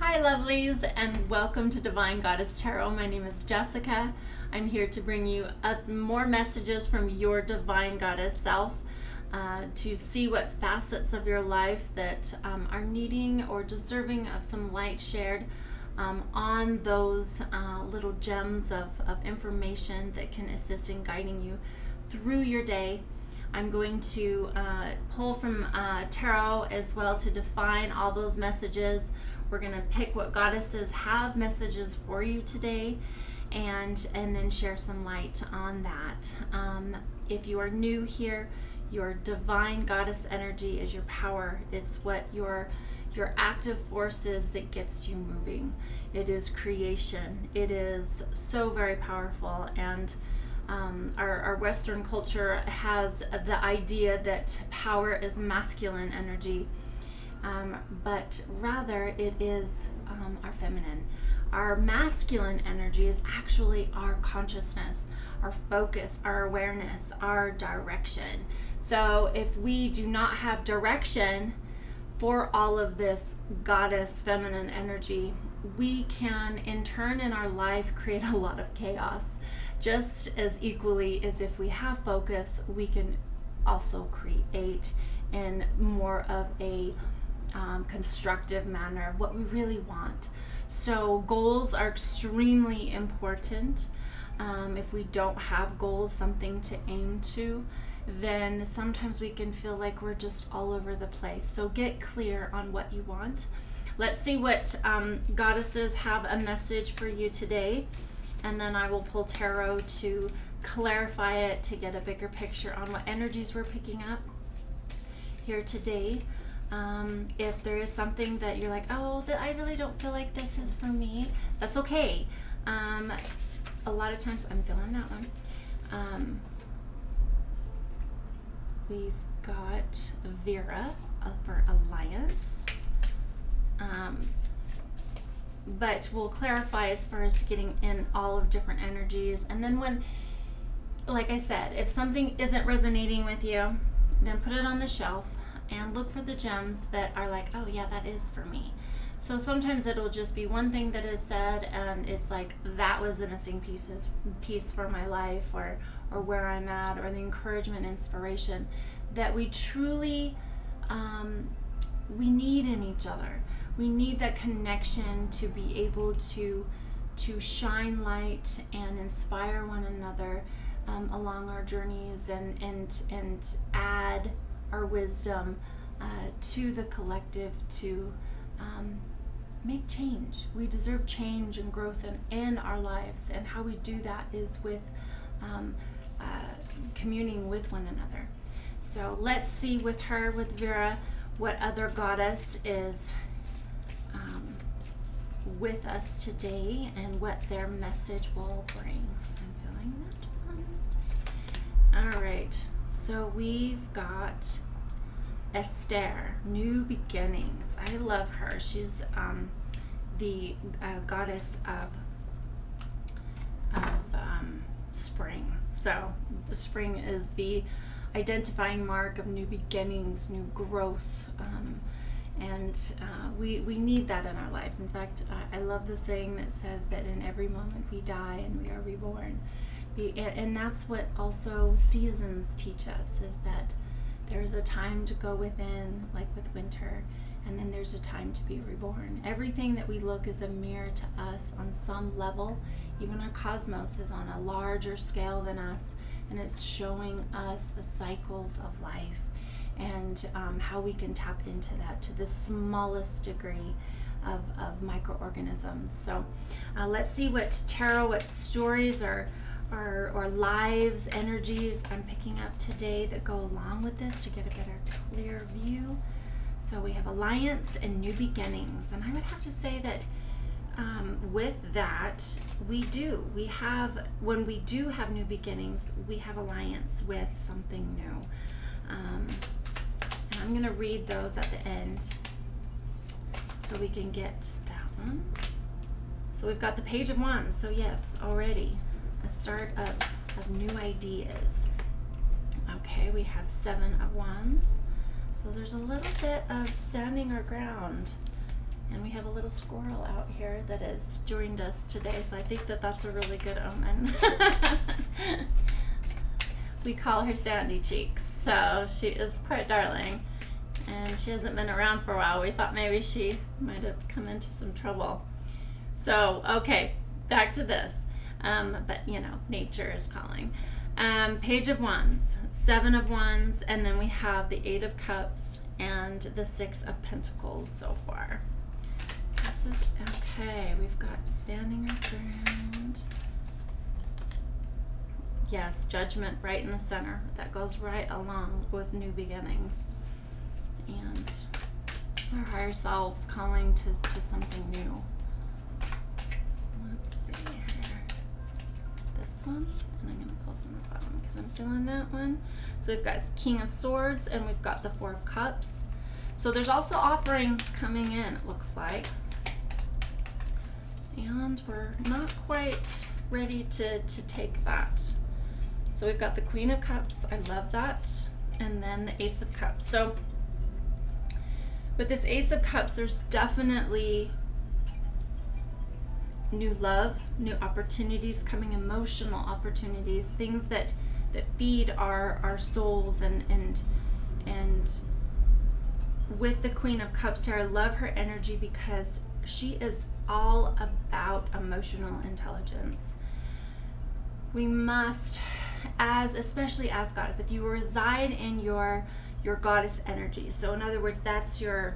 Hi lovelies, and welcome to Divine Goddess Tarot. My name is Jessica. I'm here to bring you more messages from your Divine Goddess self to see what facets of your life that are needing or deserving of some light shared on those little gems of information that can assist in guiding you through your day. I'm going to pull from tarot as well to define all those messages. We're going to pick what goddesses have messages for you today and then share some light on that. If you are new here, your divine goddess energy is your power. It's what your active force is that gets you moving. It is creation. It is so very powerful, and our Western culture has the idea that power is masculine energy, but rather it is our feminine. Our masculine energy is actually our consciousness, our focus, our awareness, our direction. So if we do not have direction for all of this goddess feminine energy, we can in turn in our life create a lot of chaos. Just as equally as if we have focus, we can also create in more of a constructive manner what we really want. So goals are extremely important. If we don't have goals, something to aim to, then sometimes we can feel like we're just all over the place. So get clear on what you want. Let's see what goddesses have a message for you today, and then I will pull tarot to clarify it, to get a bigger picture on what energies we're picking up here today. If there is something that you're like, oh, that I really don't feel like this is for me, that's okay. A lot of times I'm feeling that one. We've got Vera for Alliance. But we'll clarify as far as getting in all of different energies. And then when, like I said, if something isn't resonating with you, then put it on the shelf and look for the gems that are like, oh yeah, that is for me. So sometimes it'll just be one thing that is said and it's like, that was the missing piece for my life, or where I'm at, or the encouragement, inspiration that we truly we need in each other. We need that connection to be able to shine light and inspire one another along our journeys, and add our wisdom to the collective to make change. We deserve change and growth in our lives, and how we do that is with communing with one another. So let's see with Vera, what other goddess is with us today and what their message will bring. I'm feeling that one. All right, so we've got Esther, New Beginnings. I love her. She's the goddess of spring. So spring is the identifying mark of new beginnings, new growth, and we need that in our life. In fact, I love the saying that says that in every moment we die and we are reborn. And that's what also seasons teach us, is that there's a time to go within, like with winter, and then there's a time to be reborn. Everything that we look is a mirror to us on some level. Even our cosmos is on a larger scale than us, and it's showing us the cycles of life and how we can tap into that to the smallest degree of microorganisms. So let's see what tarot, what stories or lives, energies I'm picking up today that go along with this to get a better, clear view. So we have Alliance and New Beginnings, and I would have to say that with that, when we do have new beginnings, we have alliance with something new. And I'm going to read those at the end so we can get that one. So we've got the Page of Wands. So yes, already a start of new ideas. Okay, we have Seven of Wands. So there's a little bit of standing our ground And we have a little squirrel out here that has joined us today, so I think that that's a really good omen. We call her Sandy Cheeks, so she is quite darling. And she hasn't been around for a while. We thought maybe she might have come into some trouble. So, okay, back to this. But, you know, nature is calling. Page of Wands, 7 of Wands, and then we have the 8 of Cups and the 6 of Pentacles so far. So this is, okay, we've got standing our ground. Yes, Judgment right in the center. That goes right along with new beginnings. And our higher selves calling to something new. Let's see here. This one, and I'm going to pull from the bottom because I'm feeling that one. So we've got King of Swords and we've got the 4 of Cups. So there's also offerings coming in, it looks like. And we're not quite ready to take that. So we've got the Queen of Cups. I love that. And then the Ace of Cups. So with this Ace of Cups, there's definitely new love, new opportunities coming, emotional opportunities, things that feed our souls. And with the Queen of Cups here, I love her energy because she is all about emotional intelligence. We must, especially as goddess, if you reside in your goddess energy. So in other words, that's your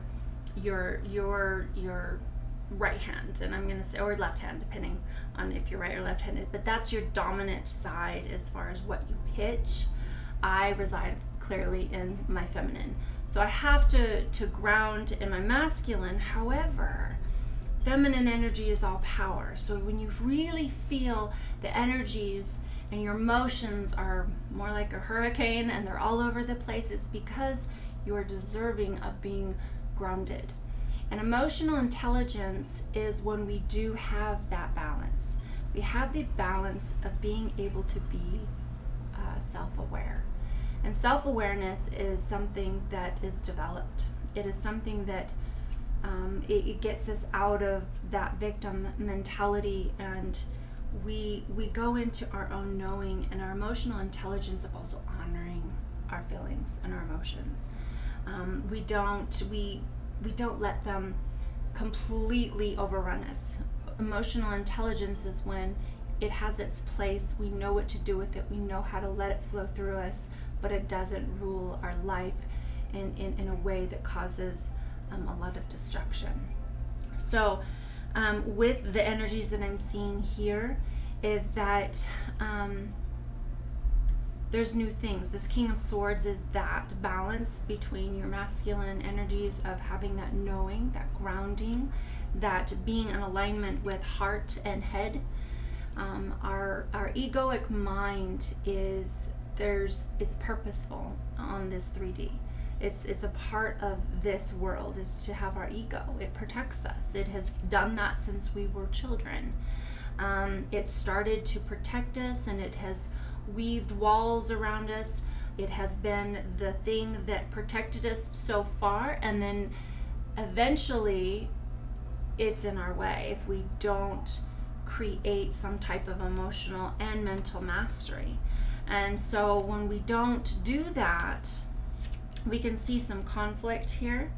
right hand, and I'm gonna say, or left hand, depending on if you're right or left-handed, but that's your dominant side as far as what you pitch. I reside clearly in my feminine. So I have to ground in my masculine. However, feminine energy is all power. So when you really feel the energies and your emotions are more like a hurricane and they're all over the place, it's because you're deserving of being grounded. And emotional intelligence is when we do have that balance. We have the balance of being able to be self-aware. And self-awareness is something that is developed. It is something that it gets us out of that victim mentality, and we go into our own knowing and our emotional intelligence of also honoring our feelings and our emotions. We don't let them completely overrun us. Emotional intelligence is when it has its place, we know what to do with it, we know how to let it flow through us, but it doesn't rule our life in a way that causes a lot of destruction. So with the energies that I'm seeing here is that there's new things. This King of Swords is that balance between your masculine energies of having that knowing, that grounding, that being in alignment with heart and head. Our egoic mind it's purposeful on this 3D. It's a part of this world, is to have our ego. It protects us. It has done that since we were children. It started to protect us, and it has weaved walls around us. It has been the thing that protected us so far, and then eventually it's in our way if we don't create some type of emotional and mental mastery. And so when we don't do that, we can see some conflict here.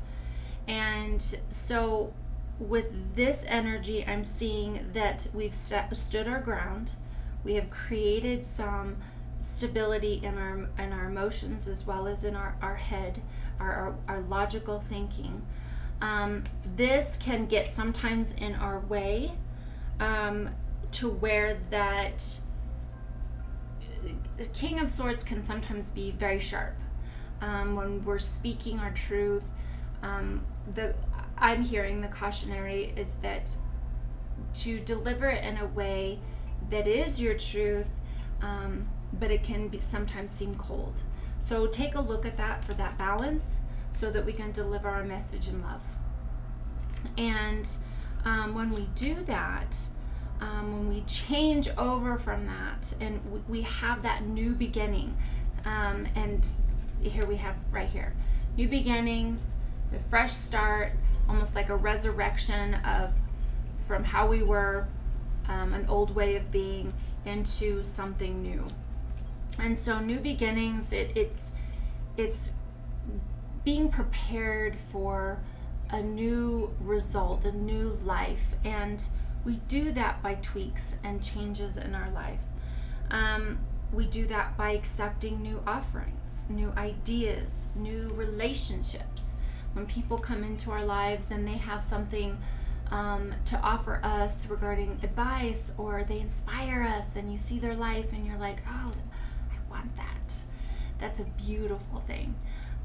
And so with this energy, I'm seeing that we've stood our ground. We have created some stability in our emotions, as well as in our head, our logical thinking. This can get sometimes in our way, to where that King of Swords can sometimes be very sharp. When we're speaking our truth, I'm hearing the cautionary is that to deliver it in a way that is your truth, but it can sometimes seem cold. So take a look at that for that balance, so that we can deliver our message in love. And when we do that, when we change over from that, and we have that new beginning, and here we have right here, new beginnings, a fresh start, almost like a resurrection of from how we were, an old way of being, into something new. And so new beginnings, it's being prepared for a new result, a new life. And we do that by tweaks and changes in our life. We do that by accepting new offerings, new ideas, new relationships. When people come into our lives and they have something to offer us regarding advice, or they inspire us, and you see their life and you're like, oh, I want that. That's a beautiful thing.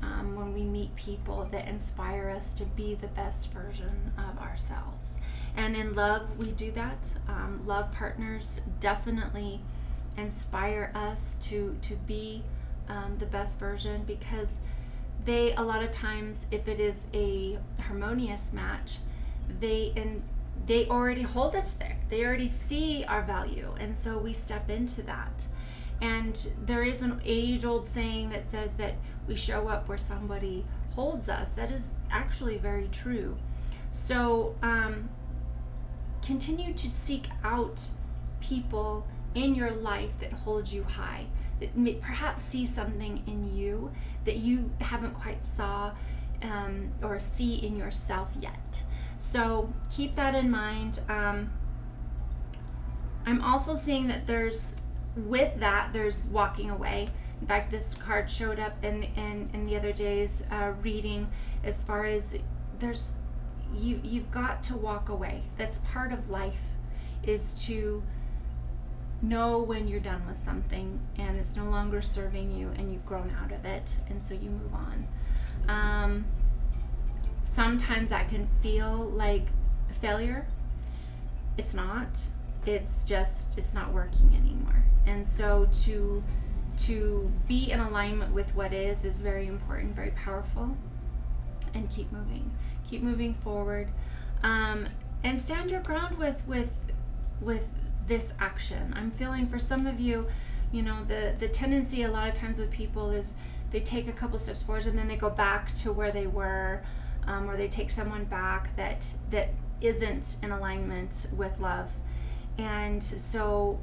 When we meet people that inspire us to be the best version of ourselves. And in love, we do that. Love partners definitely inspire us to be the best version, because they, a lot of times, if it is a harmonious match, they already hold us there. They already see our value, and so we step into that. And there is an age-old saying that says that we show up where somebody holds us. That is actually very true. So continue to seek out people in your life that hold you high, that may perhaps see something in you that you haven't quite saw or see in yourself yet. So keep that in mind. I'm also seeing that there's walking away. In fact, this card showed up in the other day's reading, as far as you've got to walk away. That's part of life, is to know when you're done with something and it's no longer serving you and you've grown out of it, and so you move on. Sometimes that can feel like a failure. It's not. It's not working anymore. And so to be in alignment with what is very important, very powerful, and keep moving forward, and stand your ground with this action. I'm feeling for some of you, the tendency a lot of times with people is they take a couple steps forward and then they go back to where they were, or they take someone back that isn't in alignment with love, and so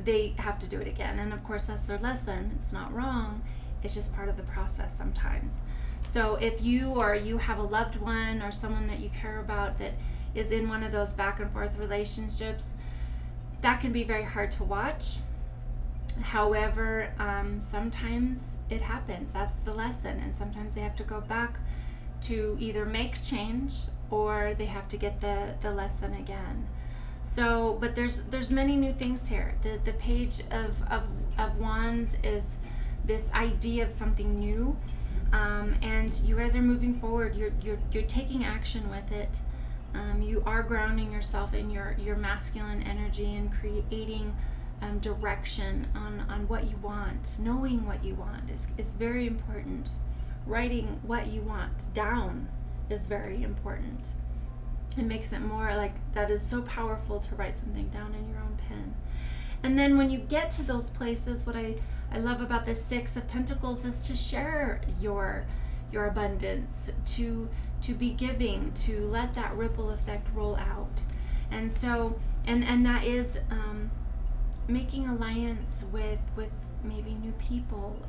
they have to do it again. And of course, that's their lesson. It's not wrong. It's just part of the process sometimes. So if you have a loved one or someone that you care about that is in one of those back and forth relationships, that can be very hard to watch. However, sometimes it happens. That's the lesson. And sometimes they have to go back to either make change, or they have to get the lesson again. So, but there's many new things here. The Page of Wands is this idea of something new, and you guys are moving forward. You're taking action with it. You are grounding yourself in your masculine energy and creating direction on what you want. Knowing what you want is very important. Writing what you want down is very important. It makes it more like, that is so powerful to write something down in your own pen. And then when you get to those places, what I love about the Six of Pentacles is to share your abundance, to be giving, to let that ripple effect roll out. And so, and that is making alliance with maybe new people,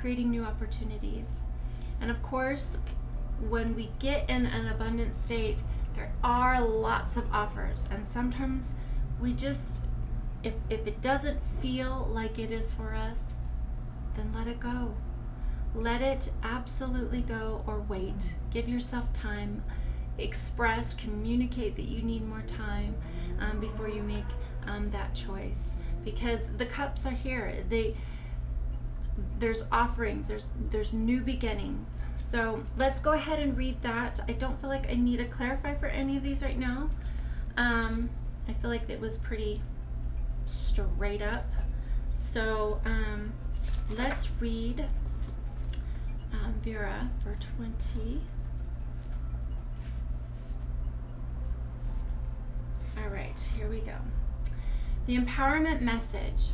creating new opportunities. And of course, when we get in an abundant state, there are lots of offers, and sometimes we just, if it doesn't feel like it is for us, then let it go. Let it absolutely go, or wait. Give yourself time. Express, communicate that you need more time before you make that choice, because the cups are here. There's offerings, there's new beginnings. So let's go ahead and read that. I don't feel like I need to clarify for any of these right now. I feel like it was pretty straight up. So let's read Vera for 20. All right, here we go. The empowerment message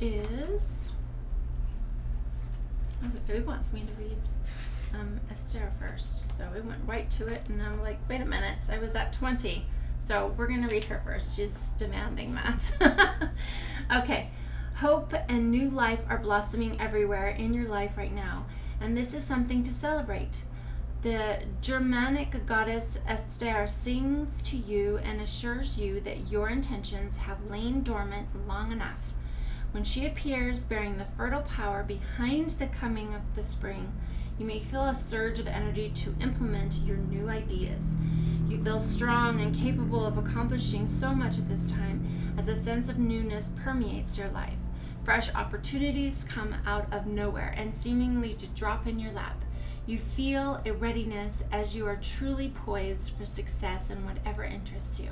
is, oh, it wants me to read Esther first. So we went right to it, and I'm like, wait a minute, I was at 20. So we're going to read her first. She's demanding that. Okay. Hope and new life are blossoming everywhere in your life right now, and this is something to celebrate. The Germanic goddess Esther sings to you and assures you that your intentions have lain dormant long enough. When she appears bearing the fertile power behind the coming of the spring, you may feel a surge of energy to implement your new ideas. You feel strong and capable of accomplishing so much at this time as a sense of newness permeates your life. Fresh opportunities come out of nowhere and seemingly to drop in your lap. You feel a readiness as you are truly poised for success in whatever interests you.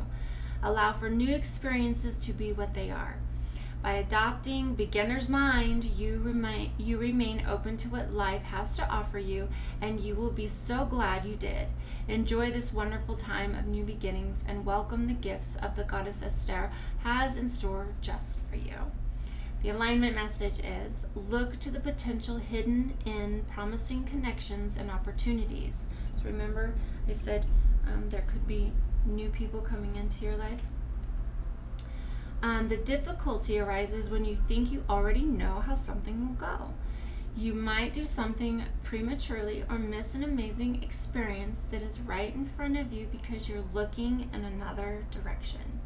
Allow for new experiences to be what they are. By adopting beginner's mind, you remain open to what life has to offer you, and you will be so glad you did. Enjoy this wonderful time of new beginnings and welcome the gifts of the goddess Esther has in store just for you. The alignment message is, look to the potential hidden in promising connections and opportunities. So remember, I said there could be new people coming into your life. The difficulty arises when you think you already know how something will go. You might do something prematurely or miss an amazing experience that is right in front of you because you're looking in another direction.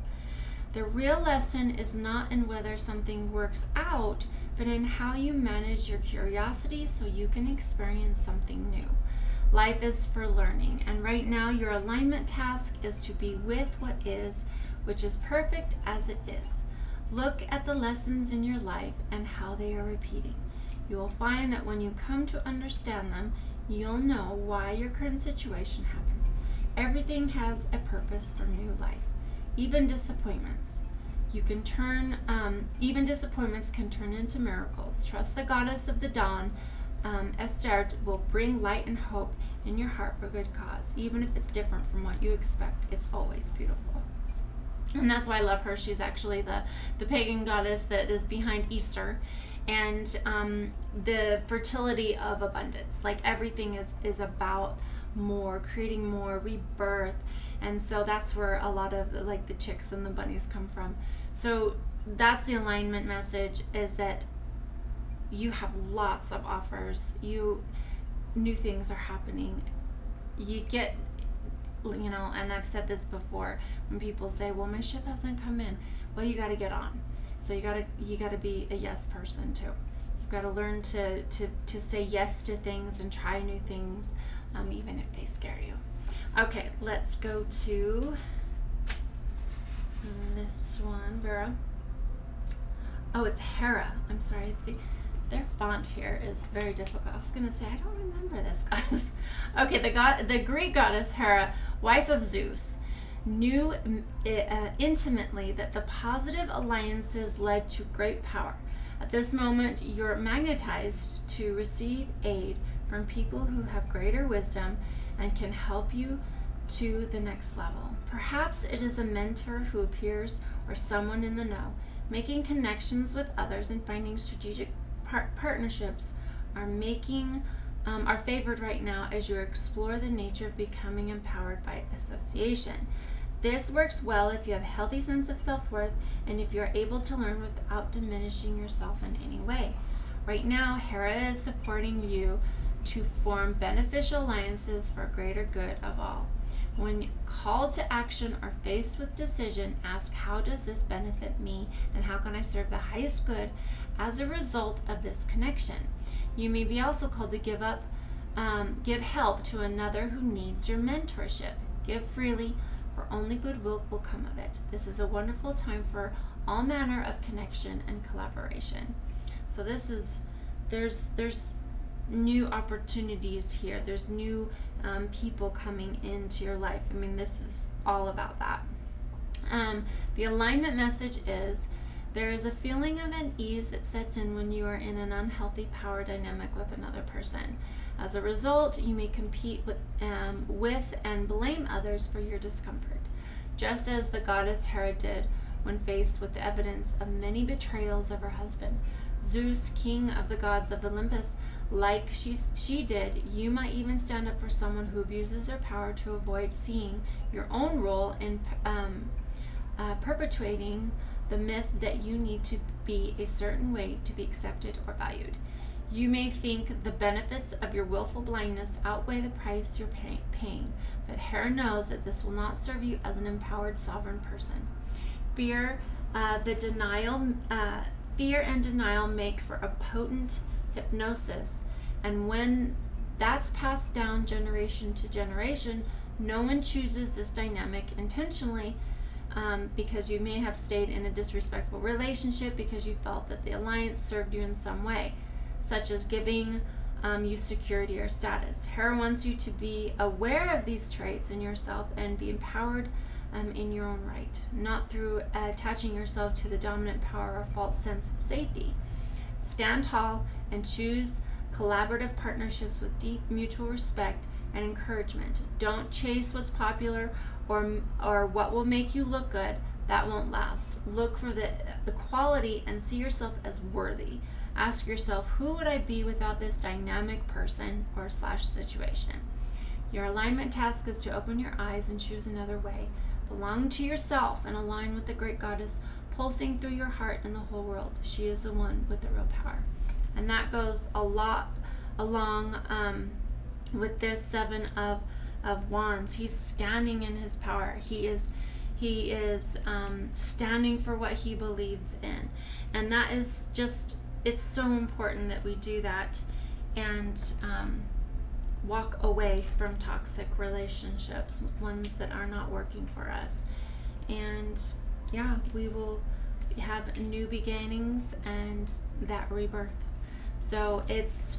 The real lesson is not in whether something works out, but in how you manage your curiosity so you can experience something new. Life is for learning, and right now your alignment task is to be with what is, which is perfect as it is. Look at the lessons in your life and how they are repeating. You will find that when you come to understand them, you'll know why your current situation happened. Everything has a purpose for new life. Even disappointments. Even disappointments can turn into miracles. Trust the goddess of the dawn, Esther, will bring light and hope in your heart for good cause. Even if it's different from what you expect, it's always beautiful. And that's why I love her. She's actually the pagan goddess that is behind Easter and the fertility of abundance. Like everything is about more, creating more, rebirth. And so that's where a lot of like the chicks and the bunnies come from. So that's the alignment message, is that you have lots of offers. New things are happening. You get, and I've said this before, when people say, well, my ship hasn't come in. Well, you got to get on. So you got to be a yes person too. You've got to learn to say yes to things and try new things, even if they scare you. Okay, let's go to this one, Vera. Oh, it's Hera. I'm sorry. Their font here is very difficult. I was going to say, I don't remember this goddess. Okay, the Greek goddess Hera, wife of Zeus, knew intimately that the positive alliances led to great power. At this moment, you're magnetized to receive aid from people who have greater wisdom and can help you to the next level. Perhaps it is a mentor who appears or someone in the know. Making connections with others and finding strategic partnerships are favored right now as you explore the nature of becoming empowered by association. This works well if you have a healthy sense of self-worth and if you're able to learn without diminishing yourself in any way. Right now, Hera is supporting you to form beneficial alliances for greater good of all. When called to action or faced with decision, ask, how does this benefit me and how can I serve the highest good as a result of this connection? You may be also called to give help to another who needs your mentorship. Give freely, for only goodwill will come of it. This is a wonderful time for all manner of connection and collaboration. So there's new opportunities here. There's new people coming into your life. I mean, this is all about that. The alignment message is, there is a feeling of unease that sets in when you are in an unhealthy power dynamic with another person. As a result, you may compete with and blame others for your discomfort, just as the goddess Hera did when faced with the evidence of many betrayals of her husband. Zeus, king of the gods of Olympus, like she did, you might even stand up for someone who abuses their power to avoid seeing your own role in perpetuating the myth that you need to be a certain way to be accepted or valued. You may think the benefits of your willful blindness outweigh the price you're paying, but Hera knows that this will not serve you as an empowered sovereign person. Fear and denial make for a potent hypnosis, and when that's passed down generation to generation, no one chooses this dynamic intentionally, because you may have stayed in a disrespectful relationship because you felt that the alliance served you in some way, such as giving you security or status. Hera wants you to be aware of these traits in yourself and be empowered in your own right, not through attaching yourself to the dominant power or false sense of safety. Stand tall and choose collaborative partnerships with deep mutual respect and encouragement. Don't chase what's popular or what will make you look good. That won't last. Look for the quality and see yourself as worthy. Ask yourself, who would I be without this dynamic person or situation? Your alignment task is to open your eyes and choose another way. Belong to yourself and align with the great goddess pulsing through your heart and the whole world. She is the one with the real power. And that goes a lot along with this Seven of Wands. He's standing in his power. He is standing for what he believes in. And that is just, it's so important that we do that and walk away from toxic relationships, ones that are not working for us. And yeah, we will have new beginnings and that rebirth. So it's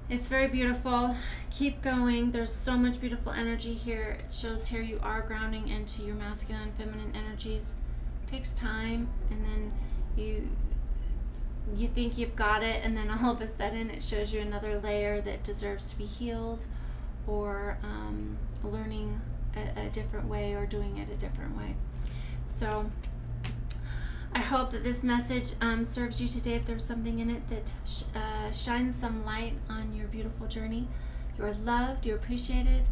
very beautiful. Keep going. There's so much beautiful energy here. It shows here you are grounding into your masculine and feminine energies. It takes time, and then you think you've got it, and then all of a sudden it shows you another layer that deserves to be healed, or learning a different way or doing it a different way. So I hope that this message serves you today. If there's something in it that shines some light on your beautiful journey, you're loved, you're appreciated.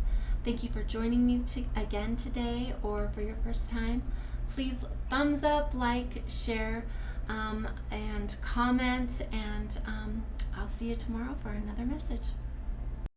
Thank you for joining me again today, or for your first time. Please thumbs up, like, share, and comment, and I'll see you tomorrow for another message.